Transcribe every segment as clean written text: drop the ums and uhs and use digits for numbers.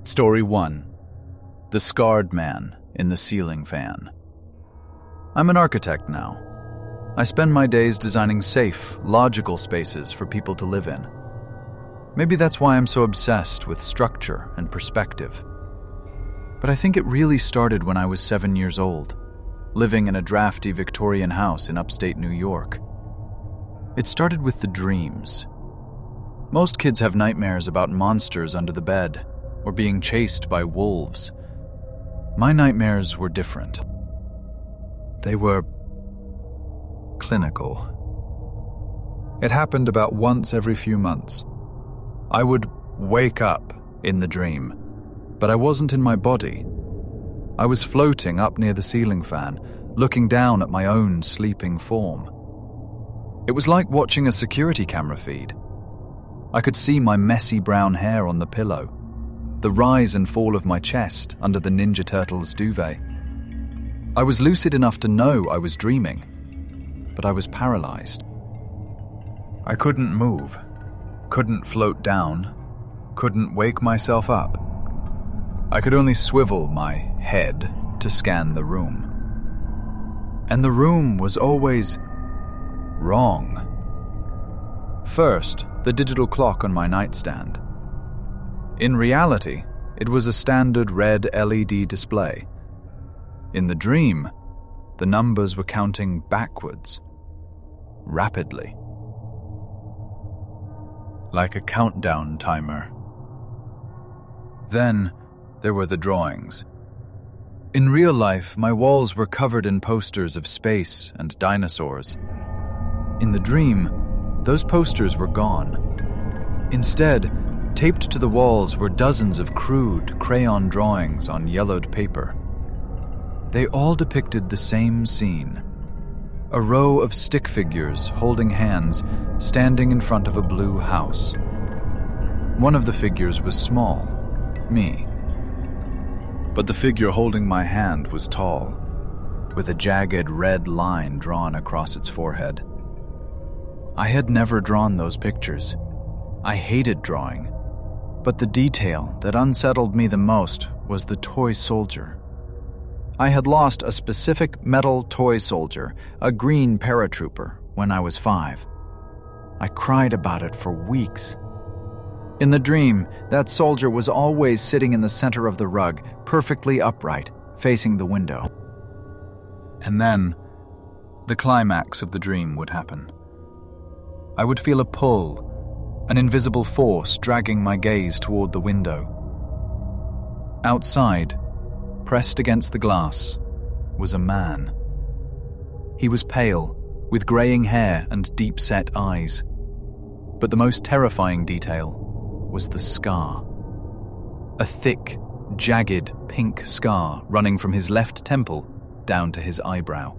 Story 1. The Scarred Man in the Ceiling Fan. I'm an architect now. I spend my days designing safe, logical spaces for people to live in. Maybe that's why I'm so obsessed with structure and perspective. But I think it really started when I was 7 years old, living in a drafty Victorian house in upstate New York. It started with the dreams. Most kids have nightmares about monsters under the bed or being chased by wolves. My nightmares were different. They were clinical. It happened about once every few months. I would wake up in the dream, but I wasn't in my body. I was floating up near the ceiling fan, looking down at my own sleeping form. It was like watching a security camera feed. I could see my messy brown hair on the pillow, the rise and fall of my chest under the Ninja Turtles duvet. I was lucid enough to know I was dreaming, but I was paralyzed. I couldn't move, couldn't float down, couldn't wake myself up. I could only swivel my head to scan the room. And the room was always wrong. First, the digital clock on my nightstand. In reality, it was a standard red LED display. In the dream, the numbers were counting backwards, rapidly, like a countdown timer. Then there were the drawings. In real life, my walls were covered in posters of space and dinosaurs. In the dream, those posters were gone. Instead, taped to the walls were dozens of crude crayon drawings on yellowed paper. They all depicted the same scene: a row of stick figures holding hands standing in front of a blue house. One of the figures was small, me. But the figure holding my hand was tall, with a jagged red line drawn across its forehead. I had never drawn those pictures. I hated drawing. But the detail that unsettled me the most was the toy soldier. I had lost a specific metal toy soldier, a green paratrooper, when I was 5. I cried about it for weeks. In the dream, that soldier was always sitting in the center of the rug, perfectly upright, facing the window. And then, the climax of the dream would happen. I would feel a pull, an invisible force dragging my gaze toward the window. Outside, pressed against the glass, was a man. He was pale, with graying hair and deep-set eyes. But the most terrifying detail was the scar. A thick, jagged pink scar running from his left temple down to his eyebrow.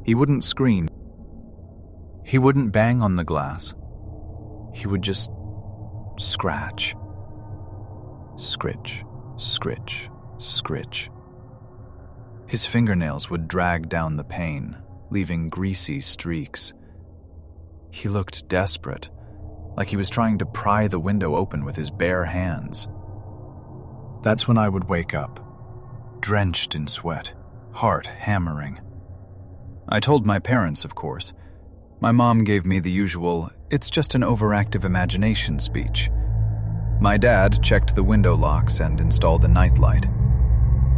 He wouldn't scream. He wouldn't bang on the glass. He would just scratch. Scritch, scritch, scritch. His fingernails would drag down the pane, leaving greasy streaks. He looked desperate, like he was trying to pry the window open with his bare hands. That's when I would wake up, drenched in sweat, heart hammering. I told my parents, of course. My mom gave me the usual, "It's just an overactive imagination" speech. My dad checked the window locks and installed a nightlight.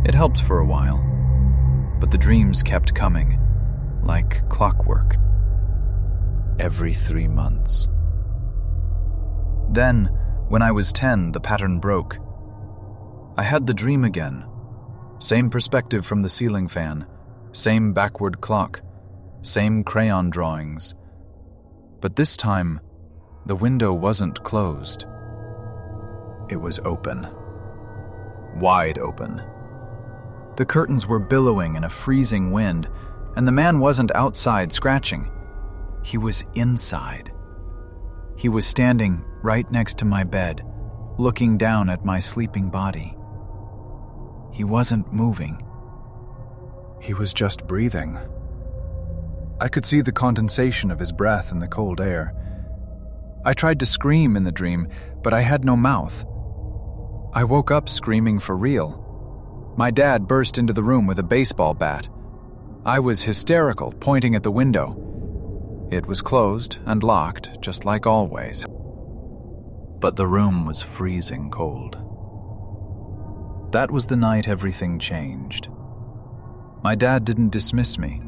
It helped for a while, but the dreams kept coming, like clockwork, every 3 months. Then, when I was 10, the pattern broke. I had the dream again. Same perspective from the ceiling fan, same backward clock, same crayon drawings. But this time, the window wasn't closed. It was open. Wide open. The curtains were billowing in a freezing wind, and the man wasn't outside scratching. He was inside. He was standing right next to my bed, looking down at my sleeping body. He wasn't moving. He was just breathing. I could see the condensation of his breath in the cold air. I tried to scream in the dream, but I had no mouth. I woke up screaming for real. My dad burst into the room with a baseball bat. I was hysterical, pointing at the window. It was closed and locked, just like always. But the room was freezing cold. That was the night everything changed. My dad didn't dismiss me.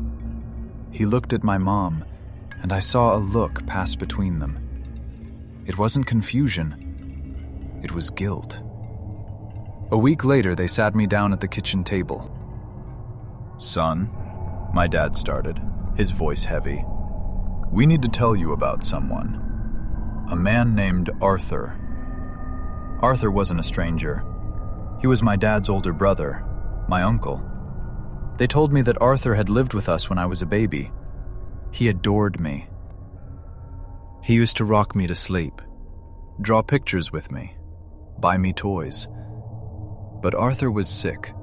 He looked at my mom, and I saw a look pass between them. It wasn't confusion. It was guilt. A week later, they sat me down at the kitchen table. "Son," my dad started, his voice heavy, "we need to tell you about someone. A man named Arthur." Arthur wasn't a stranger. He was my dad's older brother, my uncle. They told me that Arthur had lived with us when I was a baby. He adored me. He used to rock me to sleep, draw pictures with me, buy me toys. But Arthur was sick.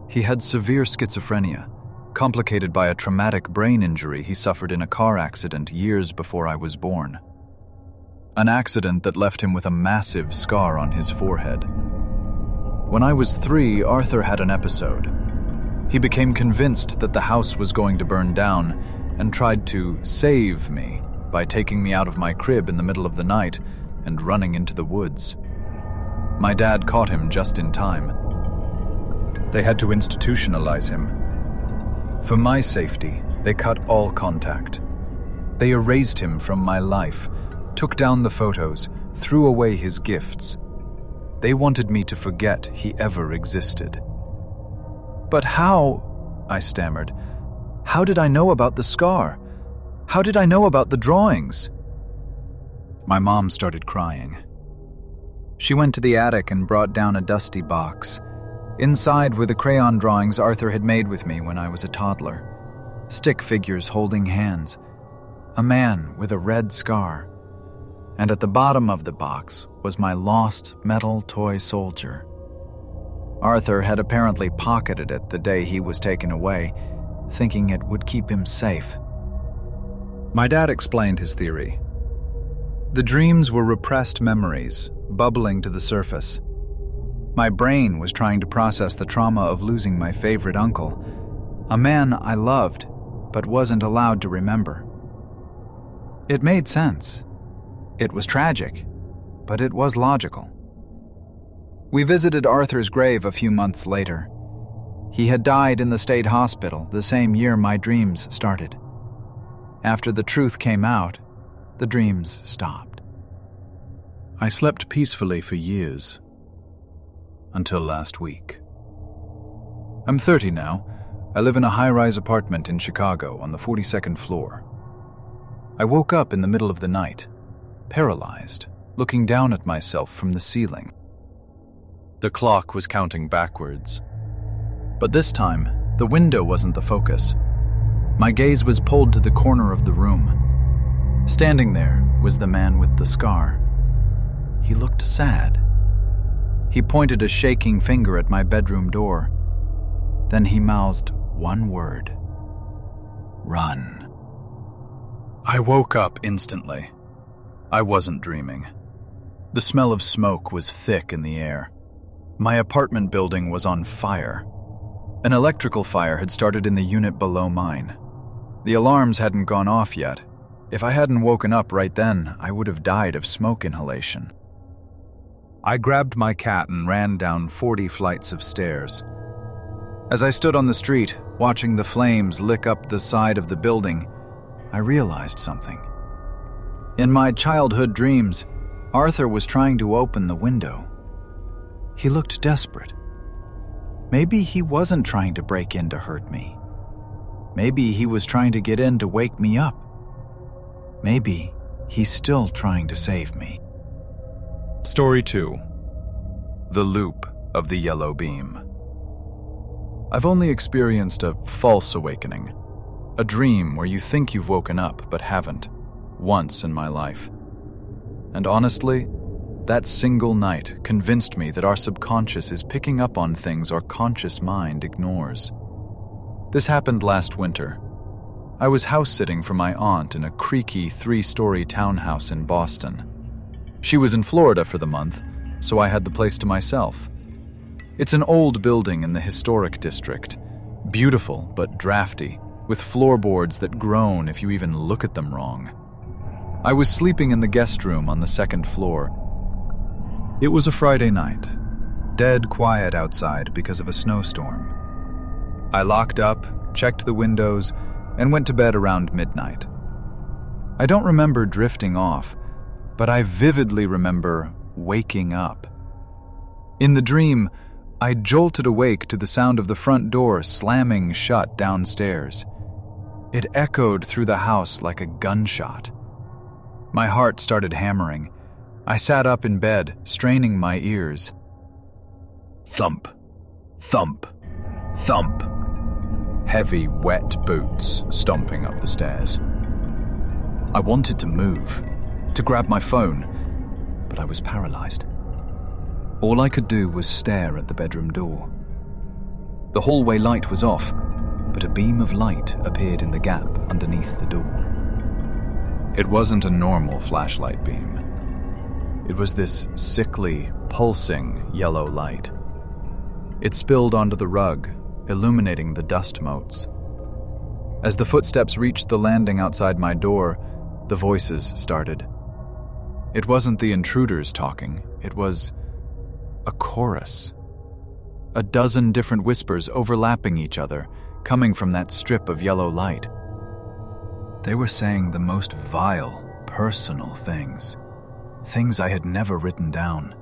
He had severe schizophrenia, complicated by a traumatic brain injury he suffered in a car accident years before I was born. An accident that left him with a massive scar on his forehead. When I was 3, Arthur had an episode. He became convinced that the house was going to burn down and tried to save me by taking me out of my crib in the middle of the night and running into the woods. My dad caught him just in time. They had to institutionalize him. For my safety, they cut all contact. They erased him from my life, took down the photos, threw away his gifts. They wanted me to forget he ever existed. "But how?" I stammered. "How did I know about the scar? How did I know about the drawings?" My mom started crying. She went to the attic and brought down a dusty box. Inside were the crayon drawings Arthur had made with me when I was a toddler. Stick figures holding hands. A man with a red scar. And at the bottom of the box was my lost metal toy soldier. Arthur had apparently pocketed it the day he was taken away, thinking it would keep him safe. My dad explained his theory. The dreams were repressed memories, bubbling to the surface. My brain was trying to process the trauma of losing my favorite uncle, a man I loved but wasn't allowed to remember. It made sense. It was tragic, but it was logical. We visited Arthur's grave a few months later. He had died in the state hospital the same year my dreams started. After the truth came out, the dreams stopped. I slept peacefully for years, until last week. I'm 30 now. I live in a high-rise apartment in Chicago on the 42nd floor. I woke up in the middle of the night, paralyzed, looking down at myself from the ceiling. The clock was counting backwards. But this time, the window wasn't the focus. My gaze was pulled to the corner of the room. Standing there was the man with the scar. He looked sad. He pointed a shaking finger at my bedroom door. Then he mouthed one word. "Run." I woke up instantly. I wasn't dreaming. The smell of smoke was thick in the air. My apartment building was on fire. An electrical fire had started in the unit below mine. The alarms hadn't gone off yet. If I hadn't woken up right then, I would have died of smoke inhalation. I grabbed my cat and ran down 40 flights of stairs. As I stood on the street, watching the flames lick up the side of the building, I realized something. In my childhood dreams, Arthur was trying to open the window. He looked desperate. Maybe he wasn't trying to break in to hurt me. Maybe he was trying to get in to wake me up. Maybe he's still trying to save me. Story 2. The Loop of the Yellow Beam. I've only experienced a false awakening, a dream where you think you've woken up but haven't, once in my life. And honestly, that single night convinced me that our subconscious is picking up on things our conscious mind ignores. This happened last winter. I was house-sitting for my aunt in a creaky 3-story townhouse in Boston. She was in Florida for the month, so I had the place to myself. It's an old building in the historic district, beautiful but drafty, with floorboards that groan if you even look at them wrong. I was sleeping in the guest room on the second floor. It was a Friday night, dead quiet outside because of a snowstorm. I locked up, checked the windows, and went to bed around midnight. I don't remember drifting off, but I vividly remember waking up. In the dream, I jolted awake to the sound of the front door slamming shut downstairs. It echoed through the house like a gunshot. My heart started hammering. I sat up in bed, straining my ears. Thump, thump, thump. Heavy, wet boots stomping up the stairs. I wanted to move, to grab my phone, but I was paralyzed. All I could do was stare at the bedroom door. The hallway light was off, but a beam of light appeared in the gap underneath the door. It wasn't a normal flashlight beam. It was this sickly, pulsing yellow light. It spilled onto the rug, illuminating the dust motes. As the footsteps reached the landing outside my door, the voices started. It wasn't the intruders talking, it was a chorus. A dozen different whispers overlapping each other, coming from that strip of yellow light. They were saying the most vile, personal things. Things I had never written down.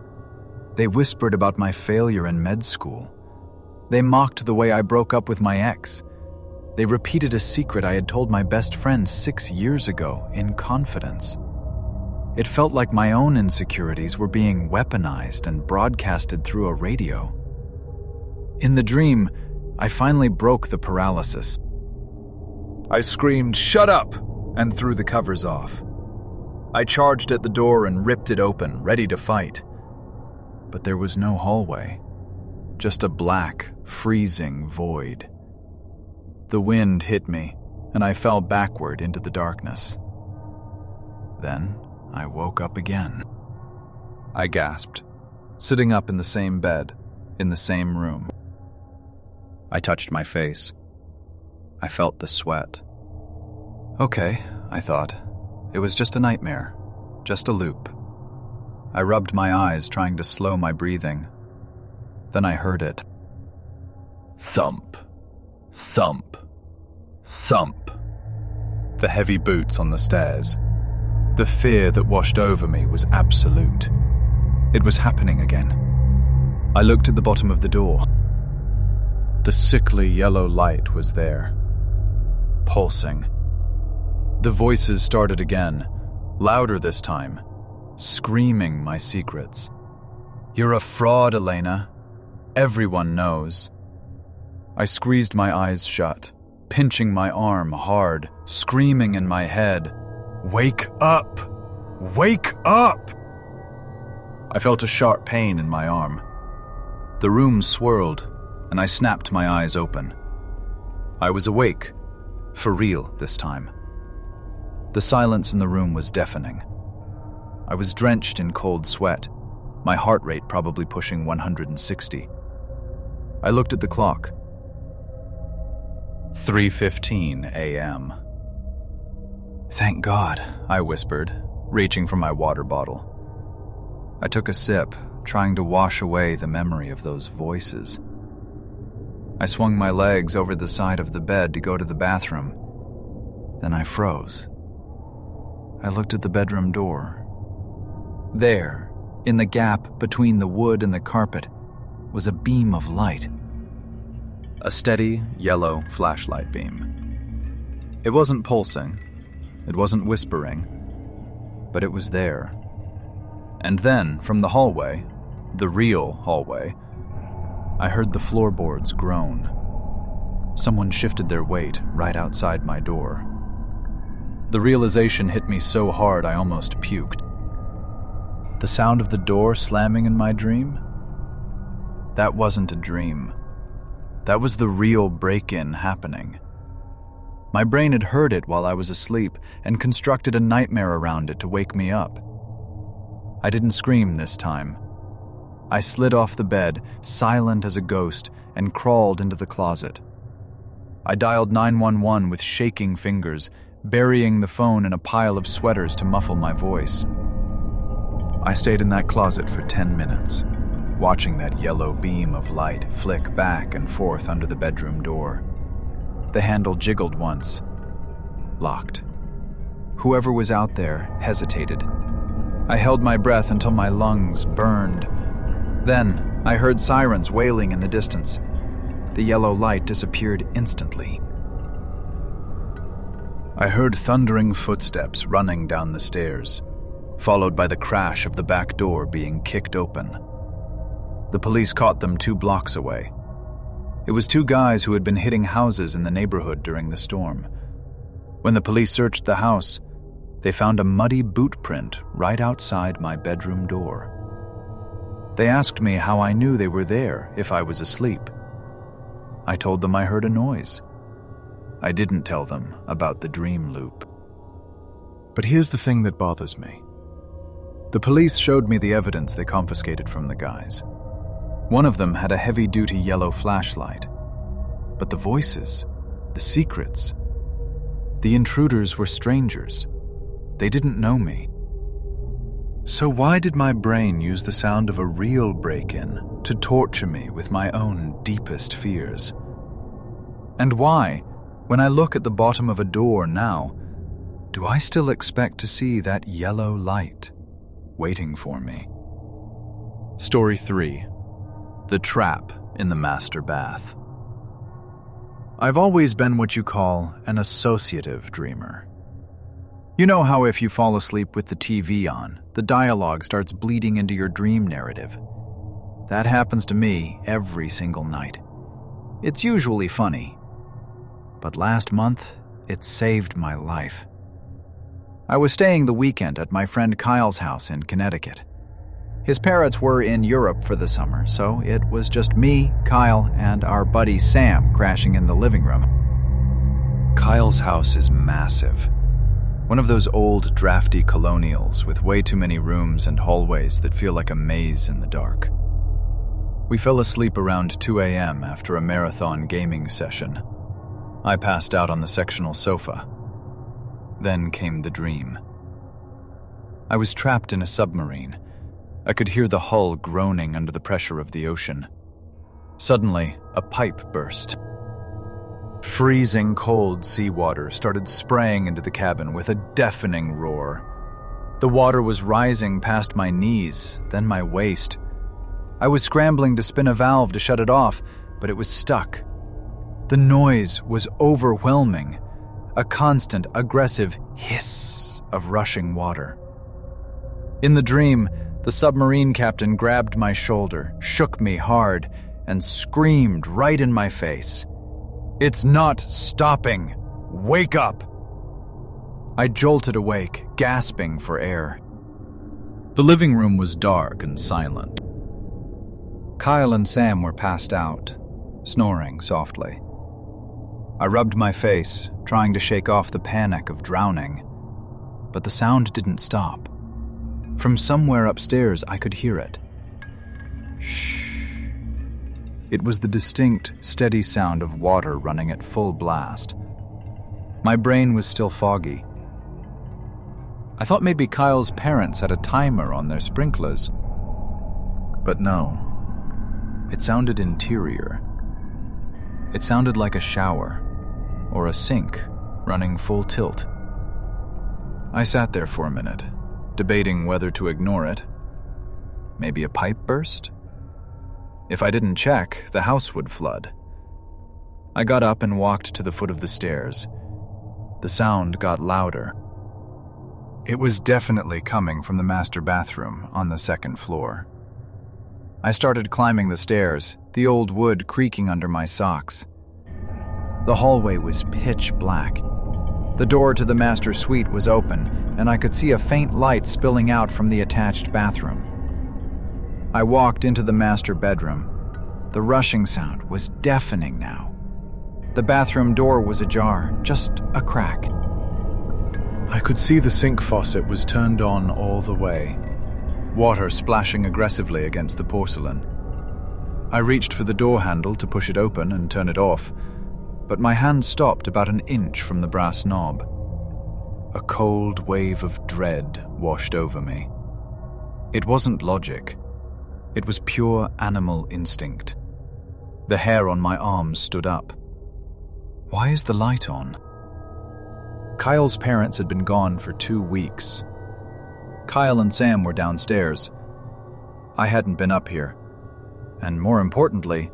They whispered about my failure in med school. They mocked the way I broke up with my ex. They repeated a secret I had told my best friend 6 years ago in confidence. It felt like my own insecurities were being weaponized and broadcasted through a radio. In the dream, I finally broke the paralysis. I screamed, "Shut up!" and threw the covers off. I charged at the door and ripped it open, ready to fight. But there was no hallway, just a black, freezing void. The wind hit me, and I fell backward into the darkness. Then I woke up again. I gasped, sitting up in the same bed, in the same room. I touched my face. I felt the sweat. Okay, I thought. It was just a nightmare, just a loop. I rubbed my eyes, trying to slow my breathing. Then I heard it. Thump, thump, thump. The heavy boots on the stairs. The fear that washed over me was absolute. It was happening again. I looked at the bottom of the door. The sickly yellow light was there, pulsing. The voices started again, louder this time, screaming my secrets. "You're a fraud, Elena. Everyone knows." I squeezed my eyes shut, pinching my arm hard, screaming in my head, "Wake up! Wake up!" I felt a sharp pain in my arm. The room swirled, and I snapped my eyes open. I was awake, for real this time. The silence in the room was deafening. I was drenched in cold sweat, my heart rate probably pushing 160. I looked at the clock. 3:15 a.m. "Thank God," I whispered, reaching for my water bottle. I took a sip, trying to wash away the memory of those voices. I swung my legs over the side of the bed to go to the bathroom. Then I froze. I looked at the bedroom door. There, in the gap between the wood and the carpet, was a beam of light. A steady, yellow flashlight beam. It wasn't pulsing. It wasn't whispering. But it was there. And then, from the hallway, the real hallway, I heard the floorboards groan. Someone shifted their weight right outside my door. The realization hit me so hard I almost puked. The sound of the door slamming in my dream? That wasn't a dream. That was the real break-in happening. My brain had heard it while I was asleep and constructed a nightmare around it to wake me up. I didn't scream this time. I slid off the bed, silent as a ghost, and crawled into the closet. I dialed 911 with shaking fingers, burying the phone in a pile of sweaters to muffle my voice. I stayed in that closet for 10 minutes, watching that yellow beam of light flick back and forth under the bedroom door. The handle jiggled once. Locked. Whoever was out there hesitated. I held my breath until my lungs burned. Then I heard sirens wailing in the distance. The yellow light disappeared instantly. I heard thundering footsteps running down the stairs, followed by the crash of the back door being kicked open. The police caught them 2 blocks away. It was 2 guys who had been hitting houses in the neighborhood during the storm. When the police searched the house, they found a muddy boot print right outside my bedroom door. They asked me how I knew they were there if I was asleep. I told them I heard a noise. I didn't tell them about the dream loop. But here's the thing that bothers me. The police showed me the evidence they confiscated from the guys. One of them had a heavy-duty yellow flashlight. But the voices, the secrets, the intruders were strangers. They didn't know me. So why did my brain use the sound of a real break-in to torture me with my own deepest fears? And why, when I look at the bottom of a door now, do I still expect to see that yellow light waiting for me? Story 3. The Trap in the Master Bath. I've always been what you call an associative dreamer. You know how if you fall asleep with the TV on, the dialogue starts bleeding into your dream narrative. That happens to me every single night. It's usually funny, but last month, it saved my life. I was staying the weekend at my friend Kyle's house in Connecticut. His parents were in Europe for the summer, so it was just me, Kyle, and our buddy Sam crashing in the living room. Kyle's house is massive. One of those old, drafty colonials with way too many rooms and hallways that feel like a maze in the dark. We fell asleep around 2 a.m. after a marathon gaming session. I passed out on the sectional sofa. Then came the dream. I was trapped in a submarine. I could hear the hull groaning under the pressure of the ocean. Suddenly, a pipe burst. Freezing cold seawater started spraying into the cabin with a deafening roar. The water was rising past my knees, then my waist. I was scrambling to spin a valve to shut it off, but it was stuck. The noise was overwhelming, a constant, aggressive hiss of rushing water. In the dream, the submarine captain grabbed my shoulder, shook me hard, and screamed right in my face. "It's not stopping! Wake up!" I jolted awake, gasping for air. The living room was dark and silent. Kyle and Sam were passed out, snoring softly. I rubbed my face, trying to shake off the panic of drowning, but the sound didn't stop. From somewhere upstairs, I could hear it. Shh. It was the distinct, steady sound of water running at full blast. My brain was still foggy. I thought maybe Kyle's parents had a timer on their sprinklers. But no. It sounded interior. It sounded like a shower, or a sink, running full tilt. I sat there for a minute, debating whether to ignore it. Maybe a pipe burst? If I didn't check, the house would flood. I got up and walked to the foot of the stairs. The sound got louder. It was definitely coming from the master bathroom on the 2nd floor. I started climbing the stairs, the old wood creaking under my socks. The hallway was pitch black. The door to the master suite was open, and I could see a faint light spilling out from the attached bathroom. I walked into the master bedroom. The rushing sound was deafening now. The bathroom door was ajar, just a crack. I could see the sink faucet was turned on all the way. water splashing aggressively against the porcelain. I reached for the door handle to push it open and turn it off, but my hand stopped about an inch from the brass knob. A cold wave of dread washed over me. It wasn't logic. It was pure animal instinct. The hair on my arms stood up. Why is the light on? Kyle's parents had been gone for 2 weeks. Kyle and Sam were downstairs. I hadn't been up here. And more importantly,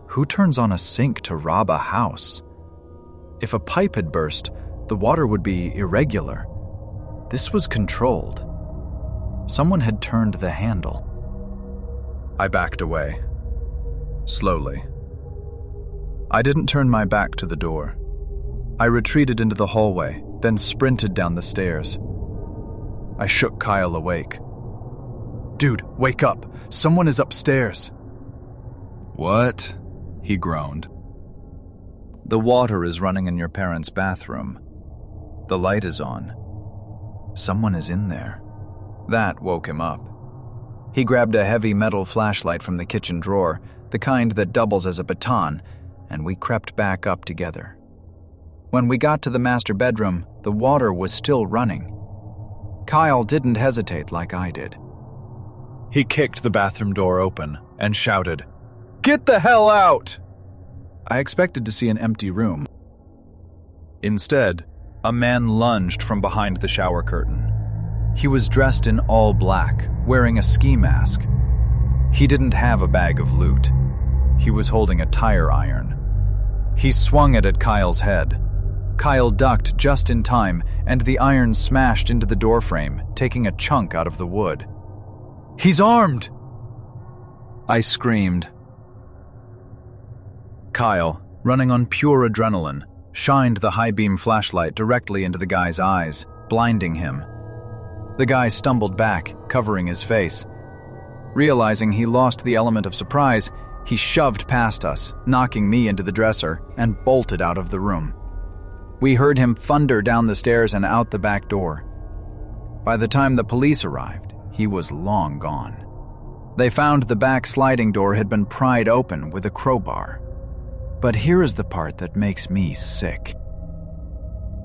who turns on a sink to rob a house? If a pipe had burst, the water would be irregular. This was controlled. Someone had turned the handle. I backed away. Slowly. I didn't turn my back to the door. I retreated into the hallway, then sprinted down the stairs. I shook Kyle awake. "Dude, wake up! Someone is upstairs!" "What?" he groaned. "The water is running in your parents' bathroom. The light is on. Someone is in there." That woke him up. He grabbed a heavy metal flashlight from the kitchen drawer, the kind that doubles as a baton, and we crept back up together. When we got to the master bedroom, the water was still running. Kyle didn't hesitate like I did. He kicked the bathroom door open and shouted, "Get the hell out!" I expected to see an empty room. Instead, a man lunged from behind the shower curtain. He was dressed in all black, wearing a ski mask. He didn't have a bag of loot. He was holding a tire iron. He swung it at Kyle's head. Kyle ducked just in time, and the iron smashed into the doorframe, taking a chunk out of the wood. "He's armed!" I screamed. Kyle, running on pure adrenaline, shined the high-beam flashlight directly into the guy's eyes, blinding him. The guy stumbled back, covering his face. Realizing he lost the element of surprise, he shoved past us, knocking me into the dresser, and bolted out of the room. We heard him thunder down the stairs and out the back door. By the time the police arrived, he was long gone. They found the back sliding door had been pried open with a crowbar. But here is the part that makes me sick.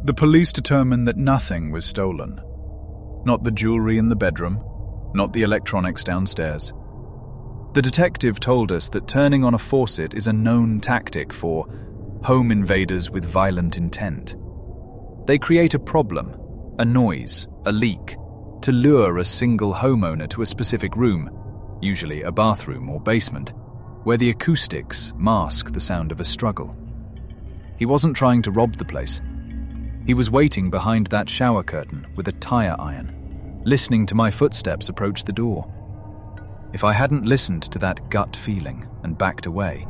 The police determined that nothing was stolen. Not the jewelry in the bedroom, not the electronics downstairs. The detective told us that turning on a faucet is a known tactic for home invaders with violent intent. They create a problem, a noise, a leak, to lure a single homeowner to a specific room, usually a bathroom or basement, where the acoustics mask the sound of a struggle. He wasn't trying to rob the place. He was waiting behind that shower curtain with a tire iron, listening to my footsteps approach the door. If I hadn't listened to that gut feeling and backed away,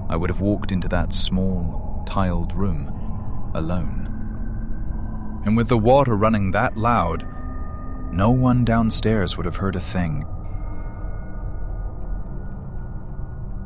I would have walked into that small, tiled room, alone. And with the water running that loud, no one downstairs would have heard a thing.